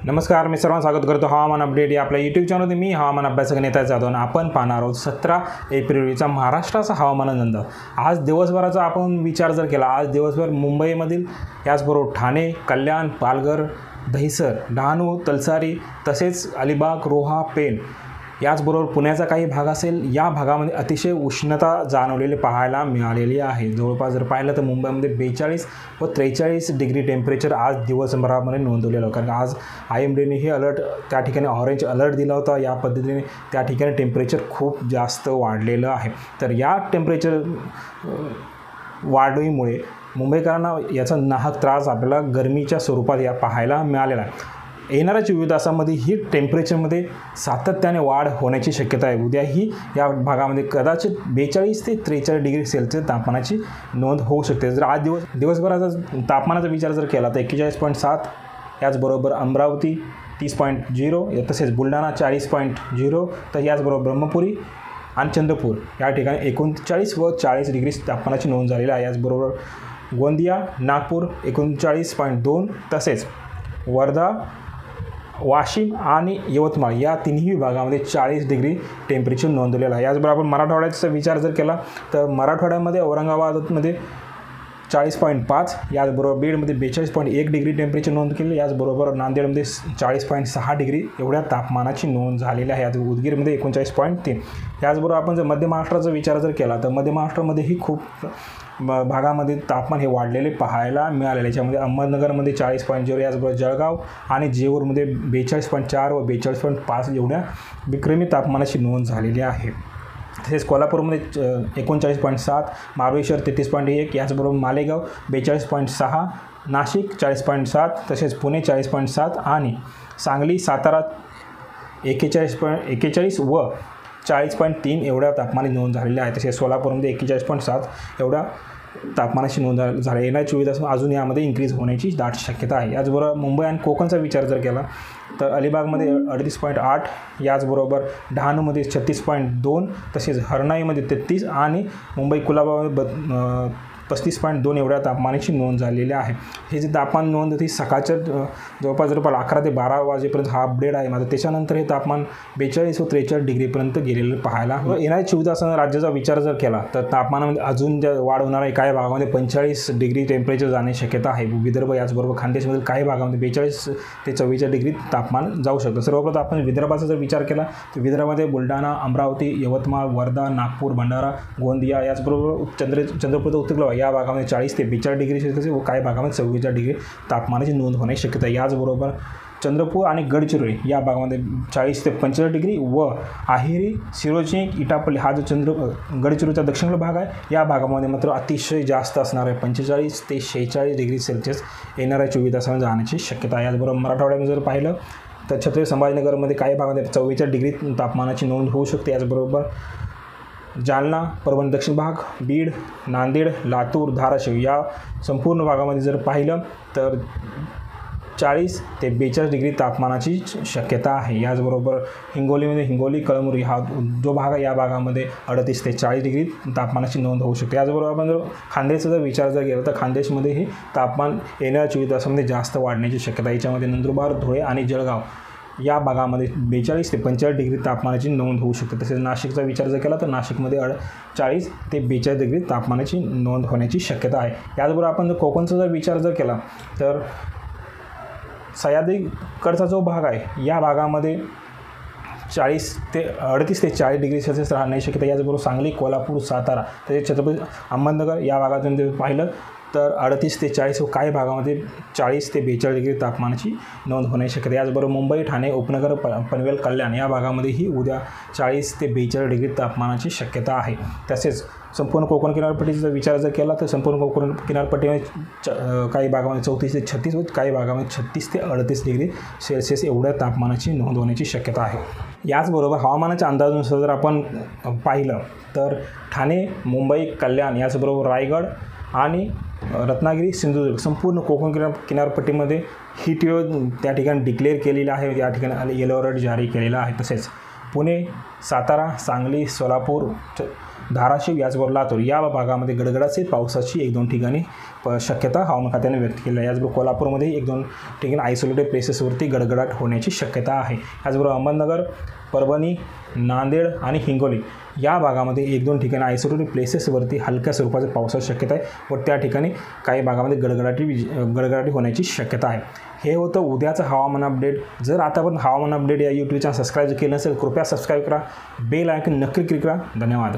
नमस्कार, मी सर्वांना स्वागत करतो हवामान अपडेट या आपल्या यूट्यूब चॅनलमध्ये. मी हवामान अभ्यासक नेता जाधव आणि आपण पाहणार आहोत 17 एप्रिलचा महाराष्ट्राचा हवामान अंदाज. आज दिवसभराचा आपण विचार जर केला, आज दिवसभर मुंबईमधील याचबरोबर ठाणे, कल्याण, पालघर, दहिसर, डहाणू, तलसारी तसेच अलिबाग, रोहा, पेण याचबरोबर पुण्याचा काही भाग असेल, या भागामध्ये अतिशय उष्णता जाणवलेली पाहायला मिळालेली आहे. जवळपास जर पाहिलं तर मुंबईमध्ये 42 व 43 डिग्री टेम्परेचर आज दिवसभरामध्ये नोंदवलेलं. कारण आज IMDने हे अलर्ट त्या ठिकाणी ऑरेंज अलर्ट दिला होता. या पद्धतीने त्या ठिकाणी टेम्परेचर खूप जास्त वाढलेलं आहे. तर या टेम्परेचर वाढीमुळे मुंबईकरांना याचा नाहक त्रास आपल्याला गरमीच्या स्वरूपात या पाहायला मिळालेला आहे. येणाऱ्या 24 तासामध्ये ही टेम्परेचरमध्ये सातत्याने वाढ होण्याची शक्यता आहे. उद्याही या भागामध्ये कदाचित 42 ते 43 डिग्री सेल्सिअस तापमानाची नोंद होऊ शकते. जर आज दिवसभराचा तापमानाचा विचार जर केला तर 41.7, याचबरोबर अमरावती 30.0, तसेच बुलढाणा 40.0, तर याचबरोबर ब्रह्मपुरी आणि चंद्रपूर या ठिकाणी 39 व 40 डिग्री तापमानाची नोंद झालेली आहे. याचबरोबर गोंदिया, नागपूर 39.2, तसेच वर्धा, वाशिम आणि यवतमाळ या तिन्ही विभागामध्ये 40 डिग्री टेम्परेचर नोंदवलेलं आहे. याचबरोबर मराठवाड्याचा विचार जर केला तर मराठवाड्यामध्ये औरंगाबादमध्ये 40.5, याचबरोबर बीडमध्ये 42.1 डिग्री टेम्परेचर नोंद केली. याचबरोबर नांदेडमध्ये 40.6 डिग्री एवढ्या तापमानाची नोंद झालेली आहे. याच उदगीरमध्ये 39.3. याचबरोबर आपण जर मध्य महाराष्ट्राचा विचार जर केला तर मध्य महाराष्ट्रामध्येही खूप भागामध्ये तापमान हे वाढलेले पाहायला मिळालेले. याच्यामध्ये अहमदनगरमध्ये 40.0, याचबरोबर जळगाव आणि जेऊरमध्ये 42.4 व 42.5 एवढ्या विक्रमी तापमानाची नोंद झालेली आहे. तसेच कोल्हापूरमध्ये 39.7, महाबळेश्वर 33.1, याचबरोबर मालेगाव 42.6, नाशिक 40.7, तसेच पुणे 40.7 आणि सांगली, सातारा 41 व 40.3 एवढ्या तापमानाची नोंद झालेली आहे. तसेच सोलापूरमध्ये 41.7 एवढ्या तापमानाची नोंद झाली. येणाऱ्या 24 तास अजून यामध्ये इन्क्रीज होण्याची दाट शक्यता आहे. याचबरोबर मुंबई आणि कोकणचा विचार जर केला तर अलिबागमध्ये 38.8, याचबरोबर डहाणूमध्ये 36.2, तसेच हरणाईमध्ये 33 आणि मुंबई कुलाबामध्ये 35.2 एवढ्या तापमानाची नोंद झालेली आहे. हे जे तापमान नोंद होती सकाळच्या जवळपास 11 ते 12 वाजेपर्यंत हा अपडेट आहे माझा. त्याच्यानंतर हे तापमान 42 व 43 डिग्रीपर्यंत गेलेलं पाहायला. येणाऱ्या 24 तासांना राज्याचा विचार जर केला तर तापमानामध्ये अजून वाढ होणार आहे. काही भागामध्ये 45 डिग्री टेम्परेचर जाण्याची शक्यता आहे. विदर्भ याचबरोबर खानदेशमधील काही भागामध्ये 42 ते 44 डिग्री तापमान जाऊ शकतं. सर्वप्रथम आपण विदर्भाचा जर विचार केला तर विदर्भामध्ये बुलढाणा, अमरावती, यवतमाळ, वर्धा, नागपूर, भंडारा, गोंदिया, याचबरोबर चंद्रपूरचा उत्तर या भागामध्ये 40 ते 42 डिग्री सेल्सिअस व काही भागामध्ये 44 डिग्री तापमानाची नोंद होण्याची शक्यता आहे. याचबरोबर चंद्रपूर आणि गडचिरोली या भागामध्ये 40 ते 45 डिग्री व आहिरी, सिरोची, इटापल्ली हा जो गडचिरोलीचा दक्षिणेकडील भाग आहे या भागामध्ये मात्र अतिशय जास्त असणार आहे. 45 ते 46 डिग्री सेल्सिअस येणाऱ्या 24 तासामध्ये जाण्याची शक्यता आहे. याचबरोबर मराठवाड्यामध्ये जर पाहिलं तर छत्रपती संभाजीनगरमध्ये काही भागामध्ये 44 डिग्री तापमानाची नोंद होऊ शकते. याचबरोबर जालना, परभणी दक्षिण भाग, बीड, नांदेड, लातूर, धाराशिव या संपूर्ण भागामध्ये जर पाहिलं तर 40 ते 42 डिग्री तापमानाची शक्यता आहे. याचबरोबर हिंगोली, कळमनुरी हा जो भाग आहे या भागामध्ये 38 ते 40 डिग्री तापमानाची नोंद होऊ शकते. याचबरोबर आपण जर खानदेशचा जर विचार जर केला तर खानदेशमध्येही तापमान येणाऱ्या 24 तासामध्ये जास्त वाढण्याची शक्यता आहे. याच्यामध्ये नंदुरबार, धुळे आणि जळगाव या भागामध्ये 42 ते 45 डिग्री तापमानाची नोंद होऊ शकते. तसेच नाशिकचा विचार जर केला तर नाशिकमध्ये 40 ते 42 डिग्री तापमानाची नोंद होण्याची शक्यता आहे. याचबरोबर आपण जर कोकणचा जर विचार जर केला तर सह्याद्रीकडचा जो भाग आहे या भागामध्ये 38 ते 40 डिग्री सेल्सिअस राहण्याची शक्यता. याचबरोबर सांगली, कोल्हापूर, सातारा तसेच छत्रपती अहमदनगर या भागातून जर पाहिलं तर 38 ते 40 व काही भागामध्ये 40 ते 42 डिग्री तापमानाची नोंद होण्याची शक्यता. याचबरोबर मुंबई, ठाणे, उपनगर, पनवेल, कल्याण या भागामध्येही उद्या 40 ते 42 डिग्री तापमानाची शक्यता आहे. तसेच संपूर्ण कोकण किनारपट्टीचा विचार जर केला तर संपूर्ण कोकण किनारपट्टीमध्ये काही भागामध्ये 34 ते 36 व काही भागामध्ये 36 ते 38 डिग्री सेल्सिअस एवढ्या तापमानाची नोंद होण्याची शक्यता आहे. याचबरोबर हवामानाच्या अंदाजानुसार जर आपण पाहिलं तर ठाणे, मुंबई, कल्याण याचबरोबर रायगड आणि रत्नागिरी, सिंधुदुर्ग संपूर्ण कोकण किनारपट्टीमध्ये हीट वेव्ह त्या ठिकाणी डिक्लेअर केलेला आहे. या ठिकाणी येलो अलर्ट जारी केलेला आहे. तसेच पुणे, सातारा, सांगली, सोलापूर, धाराशिव याचबरोबर लातूर या भागामध्ये गडगडाचे पावसाची 1-2 ठिकाणी शक्यता हवामान खात्याने व्यक्त केली आहे. याचबरोबर कोल्हापूरमध्ये 1-2 ठिकाणी आयसोलेटेड प्लेसेसवरती गडगडाट होण्याची शक्यता आहे. याचबरोबर अहमदनगर, परभणी, नांदेड आणि हिंगोली या भागामध्ये 1-2 ठिकाणी आयसोलेटेड प्लेसेसवरती हलक्या स्वरूपाच्या पावसाची शक्यता आहे व त्या ठिकाणी काही भागामध्ये गडगडाटी होण्याची शक्यता आहे. हे होतं उद्याचं हवामान अपडेट. जर आतापर्यंत हवामान अपडेट या यूट्यूब चॅनल सबस्क्राईब केलं नसेल कृपया सबस्क्राईब करा, बेल आयकॉन नक्की क्लिक करा. धन्यवाद.